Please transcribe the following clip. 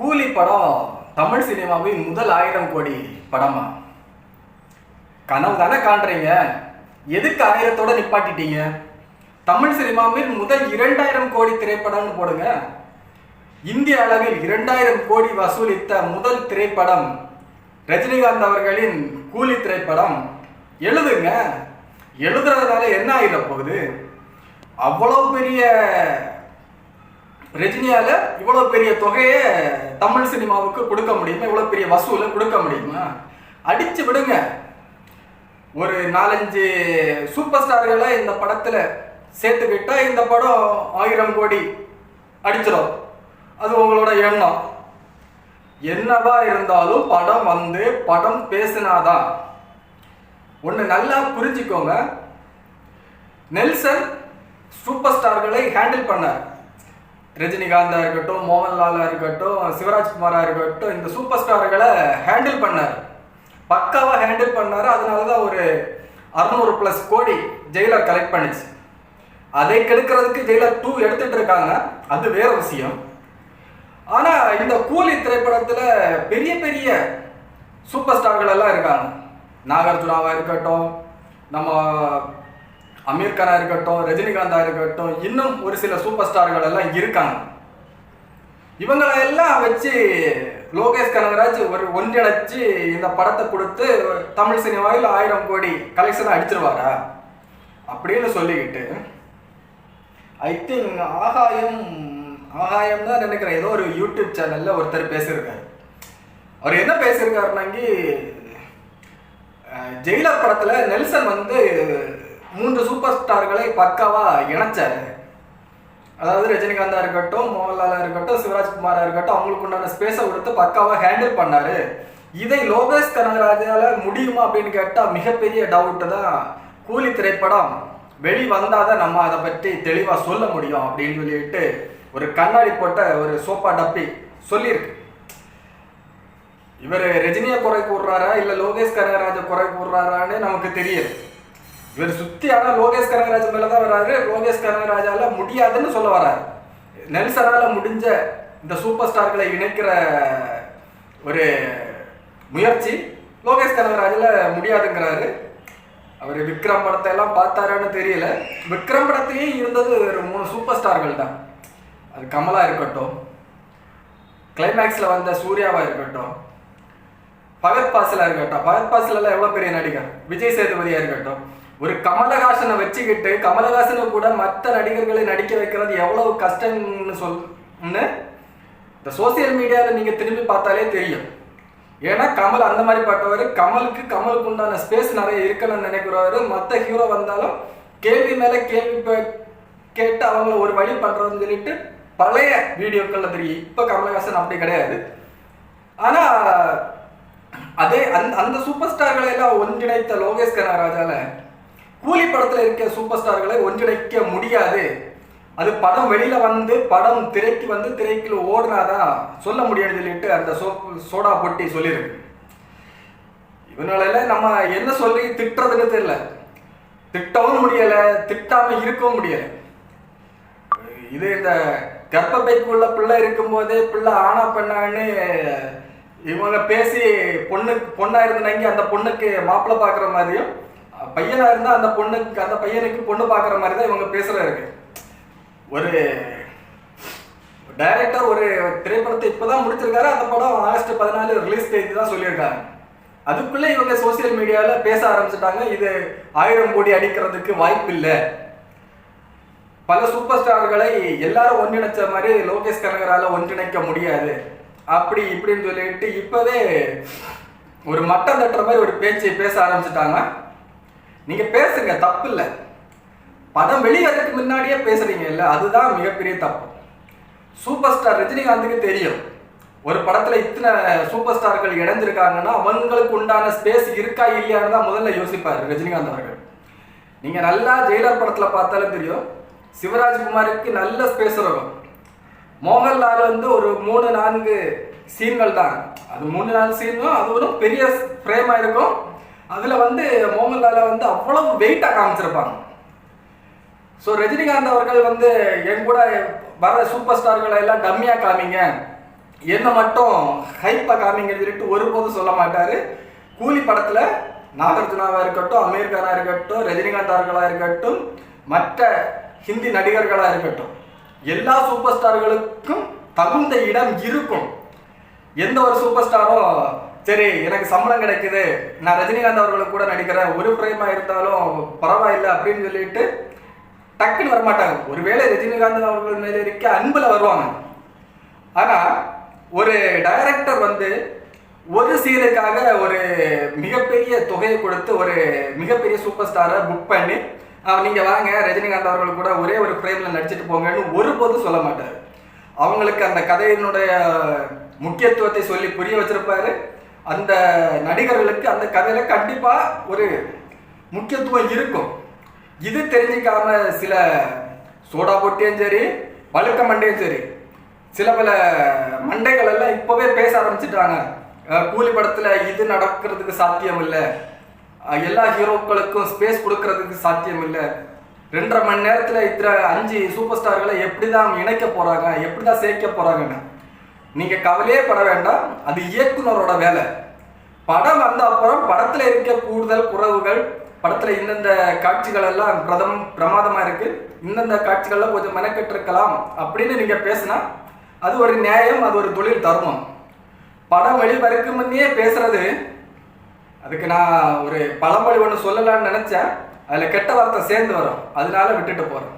கூலி படம் தமிழ் சினிமாவின் முதல் 1000 கோடி படமா? கனவு தானே காண்றீங்க. எதுக்கு 1000தோட நிப்பாட்டிட்டீங்க? தமிழ் சினிமாவில் முதல் 2000 கோடி திரைப்படம்னு போடுங்க. இந்திய அளவில் 2000 கோடி வசூலித்த முதல் திரைப்படம் ரஜினிகாந்த் அவர்களின் கூலி திரைப்படம். எழுதுங்க. எழுதுறதுனால என்ன ஆகிட போகுது? அவ்வளவு பெரிய ரஜினியால இவ்வளவு பெரிய தொகையை தமிழ் சினிமாவுக்கு கொடுக்க முடியுமா? இவ்வளவு பெரிய வசூலை கொடுக்க முடியுமா? அடிச்சு விடுங்க. ஒரு 4-5 சூப்பர் ஸ்டார்களை இந்த படத்துல சேர்த்துக்கிட்டா இந்த படம் 1000 கோடி அடிச்சிடும். அது உங்களோட எண்ணம். என்னவா இருந்தாலும் படம் பேசினாதான். ஒன்று நல்லா புரிஞ்சுக்கோங்க. நெல்சன் சூப்பர் ஸ்டார்களை ஹேண்டில் பண்ணார். ரஜினிகாந்தா இருக்கட்டும், மோகன்லாலா இருக்கட்டும், சிவராஜ்குமாரா இருக்கட்டும், இந்த சூப்பர் ஸ்டார்களை ஹேண்டில் பண்ணார். பக்காவாக ஹேண்டில் பண்ணார். அதனால தான் ஒரு 600+ கோடி ஜெயிலர் கலெக்ட் பண்ணிச்சு. அதை கெடுக்கிறதுக்கு ஜெயிலர் 2 எடுத்துட்டு இருக்காங்க. அது வேற விஷயம். ஆனா இந்த கூலி திரைப்படத்துல பெரிய பெரிய சூப்பர் ஸ்டார்கள் எல்லாம் இருக்காங்க. நாகார்ஜுனாவா இருக்கட்டும், நம்ம அமீர் கானா இருக்கட்டும், ரஜினிகாந்தா இருக்கட்டும், இன்னும் ஒரு சில சூப்பர் ஸ்டார்கள் எல்லாம் இருக்காங்க. இவங்களை எல்லாம் வச்சு லோகேஷ் கனகராஜ் ஒன்றிணைச்சு இந்த படத்தை கொடுத்து தமிழ் சினிமாவில் 1000 கோடி கலெக்ஷன் அடிச்சிருவாரா அப்படின்னு சொல்லிக்கிட்டு, ஐ திங்க் ஆகாயம் தான் நினைக்கிறேன், ஏதோ ஒரு யூடியூப் சேனல்ல ஒருத்தர் பேசியிருக்காரு. அவர் என்ன பேசியிருக்காருனாங்கி, ஜெயிலர் படத்துல நெல்சன் 3 சூப்பர் ஸ்டார்களை பக்காவா இணைச்சாரு. அதாவது ரஜினிகாந்தா இருக்கட்டும், மோகன்லாலா இருக்கட்டும், சிவராஜ்குமாரா இருக்கட்டும், அவங்களுக்கு உண்டான ஸ்பேஸை கொடுத்து பக்காவா ஹேண்டில் பண்ணாரு. இதை லோகேஷ் கனகராஜால முடியுமா அப்படின்னு கேட்டா மிகப்பெரிய டவுட் தான். கூலி திரைப்படம் வெளி வந்தாதான் நம்ம அதை பற்றி தெளிவா சொல்ல முடியும் அப்படின்னு சொல்லிட்டு ஒரு கண்ணாடி போட்ட ஒரு சோப்பா டப்பி சொல்லியிருக்கு. இவர் ரஜினியை குறை கூடுறாரா இல்ல லோகேஷ் கனகராஜ குறை கூடுறாரான்னு நமக்கு தெரியுது. இவர் சுத்தி ஆனா லோகேஷ் கனகராஜ் மேலதான் வர்றாரு. லோகேஷ் கனகராஜால முடியாதுன்னு சொல்ல வர்றாரு. நெல்சனால முடிஞ்ச இந்த சூப்பர் ஸ்டார்களை இணைக்கிற ஒரு முயற்சி லோகேஷ் கனகராஜால முடியாதுங்கிறாரு. அவர் விக்ரம் படத்தை எல்லாம் பார்த்தாரான்னு தெரியல. விக்ரம் படத்திலேயே இருந்தது ஒரு 3 சூப்பர் ஸ்டார்கள் தான். அது கமலா இருக்கட்டும், கிளைமேக்ஸ்ல வந்த சூர்யாவா இருக்கட்டும், பகத் பாசிலா இருக்கட்டும். பகத் பாசில எல்லாம் எவ்வளவு பெரிய நடிகர். விஜய் சேதுபதியா இருக்கட்டும். ஒரு கமலஹாசனை வச்சுக்கிட்டு கமலஹாசனை கூட மற்ற நடிகர்களை நடிக்க வைக்கிறது எவ்வளவு கஷ்டம்னு சொல்லுன்னு இந்த சோசியல் மீடியாவில் நீங்க திரும்பி பார்த்தாலே தெரியும். ஏன்னா கமல் அந்த மாதிரி பட்டவர். கமலுக்கு உண்டான ஸ்பேஸ் நிறைய இருக்குன்னு நினைக்கிறவர். மற்ற ஹீரோ வந்தாலும் கேள்வி மேல கேள்வி கேட்டு அவங்கள ஒரு வழி பண்றதுன்னு சொல்லிட்டு பழைய வீடியோக்கள்ல தெரியும். இப்ப கமலஹாசன் அப்படி கிடையாது. ஆனா அதே அந்த சூப்பர் ஸ்டார்களை எல்லாம் ஒன்றிணைத்த லோகேஷ் கனகராஜால கூலி படத்துல இருக்க சூப்பர் ஸ்டார்களை ஒன்றிணைக்க முடியாது. அது படம் வெளியில படம் திரைக்குள்ள ஓடுனாதான் சொல்ல முடியாது சொல்லிட்டு அந்த சோடா பொட்டி சொல்லியிருக்கு. இவனால நம்ம என்ன சொல்லி திட்டுறதுன்னு தெரியல. திட்டவும் முடியல, திட்டாம இருக்கவும் முடியல. இது இந்த கர்ப்பப்பைக்குள்ள பிள்ளை இருக்கும் போதே பிள்ளை ஆனா பெண்ணான்னு இவங்க பேசி பொண்ணா இருந்தாங்க. அந்த பொண்ணுக்கு மாப்பிள்ளை பாக்குற மாதிரியும், பையனா இருந்தா அந்த பையனுக்கு பொண்ணு பாக்குற மாதிரி தான் இவங்க பேசுறாரு. ஒரு டைரக்டர் ஒரு திரைப்படத்தை இப்பதான் முடிச்சிருக்காரு. அந்த படம் ஆகஸ்ட் 14 ரிலீஸ் தேதி தான் சொல்லியிருக்காங்க. அதுக்குள்ள இவங்க சோசியல் மீடியால பேச ஆரம்பிச்சுட்டாங்க. இது 1000 கோடி அடிக்கிறதுக்கு வாய்ப்பு இல்லை. பல சூப்பர் ஸ்டார்களை எல்லாரும் ஒன்றிணைச்ச மாதிரி லோகேஷ் கனகரால ஒன்றிணைக்க முடியாது அப்படி இப்படின்னு சொல்லிட்டு இப்பவே ஒரு மட்டம் தட்டுற மாதிரி ஒரு பேச ஆரம்பிச்சுட்டாங்க. நீங்க பேசுங்க, தப்பு இல்லை. படம் வெளியேறதுக்கு முன்னாடியே பேசுறீங்க இல்ல, அதுதான் மிகப்பெரிய தப்பு. சூப்பர் ஸ்டார் ரஜினிகாந்துக்கு தெரியும் ஒரு படத்துல இத்தனை சூப்பர் ஸ்டார்கள் இணைஞ்சிருக்காங்கன்னா அவங்களுக்கு உண்டான ஸ்பேஸ் இருக்கா இல்லையான்னு தான் முதல்ல யோசிப்பாரு ரஜினிகாந்த் அவர்கள். நீங்க நல்லா ஜெயிலர் படத்துல பார்த்தாலும் தெரியும், சிவராஜ்குமாருக்கு நல்ல ஸ்பேஸ் இருக்கும். மோகன்லால் ஒரு 3-4 சீன்கள் தான். அது 3-4 சீனும் அது ஒரு பெரிய ஃப்ரேமா இருக்கும். அதுல மோகன்லால அவ்வளவு வெயிட்டா காமிச்சிருப்பாங்க. ஸோ ரஜினிகாந்த் அவர்கள் என் கூட வர சூப்பர் ஸ்டார்களை எல்லாம் டம்மியா காமிங்க, என்ன மட்டும் ஹைப்பா காமிங்கன்னு சொல்லிட்டு ஒருபோதும் சொல்ல மாட்டாரு. கூலி படத்துல நாகார்ஜுனாவா இருக்கட்டும், அமீர் கானா இருக்கட்டும், ரஜினிகாந்த் அவர்களா இருக்கட்டும், மற்ற ஹிந்தி நடிகர்களா இருக்கட்டும், எல்லா சூப்பர் ஸ்டார்களுக்கும் தகுந்த இடம் இருக்கும். எந்த ஒரு சூப்பர் ஸ்டாரும் சரி எனக்கு சம்பளம் கிடைக்குது, நான் ரஜினிகாந்த் அவர்களுக்கு கூட நடிக்கிறேன், ஒரு ஃப்ரேமா இருந்தாலும் பரவாயில்லை அப்படின்னு சொல்லிட்டு டக்குன்னு வரமாட்டாங்க. ஒருவேளை ரஜினிகாந்த் அவர்கள் மேல இருக்க அன்புல வருவாங்க. ஆனா ஒரு டைரக்டர் வந்து ஒரு சீனுக்காக ஒரு மிகப்பெரிய தொகையை கொடுத்து ஒரு மிகப்பெரிய சூப்பர் ஸ்டாரை புக் பண்ணி நீங்க வாங்க ரஜினிகாந்த் அவர்கள் கூட ஒரே ஒரு ஃப்ரேம்ல நடிச்சுட்டு போங்கன்னு ஒருபோதும் சொல்ல மாட்டாரு. அவங்களுக்கு அந்த கதையினுடைய முக்கியத்துவத்தை சொல்லி புரிய வச்சிருப்பாரு. அந்த நடிகர்களுக்கு அந்த கதையில கண்டிப்பா ஒரு முக்கியத்துவம் இருக்கும். இது தெரிஞ்சிக்காம சில சோடா பொட்டியும் சரி, வழுக்க மண்டையும் சரி, சில பல மண்டைகள் எல்லாம் இப்பவே பேச ஆரம்பிச்சுட்டாங்க. கூலி படத்துல இது நடக்கிறதுக்கு சாத்தியம் இல்லை, எல்லா ஹீரோக்களுக்கும் ஸ்பேஸ் கொடுக்கறதுக்கு சாத்தியம் இல்லை, 2.5 மணி நேரத்துல இத்தனை 5 சூப்பர் ஸ்டார்களை எப்படிதான் இணைக்க போறாங்க, எப்படிதான் சேர்க்க போறாங்கன்னு நீங்க கவலையே பட வேண்டாம். அது இயக்குனரோட வேலை. படம் வந்த அப்புறம் படத்துல இருக்க கூடுதல் குறைவுகள், படத்துல இந்தந்த காட்சிகள் எல்லாம் பிரமாதமா இருக்கு, இந்தந்த காட்சிகள்ல கொஞ்சம் மெனக்கெட்டு இருக்கலாம் அப்படின்னு நீங்க பேசினா அது ஒரு நியாயம், அது ஒரு தொழில் தர்மம். படம் வெளிவருக்கு முன்னே பேசுறது, அதுக்கு நான் ஒரு பழமொழி ஒன்று சொல்லலாம்னு நினைச்சேன், அதுல கெட்ட வார்த்தை சேர்ந்து வரும், அதனால விட்டுட்டு போறேன்.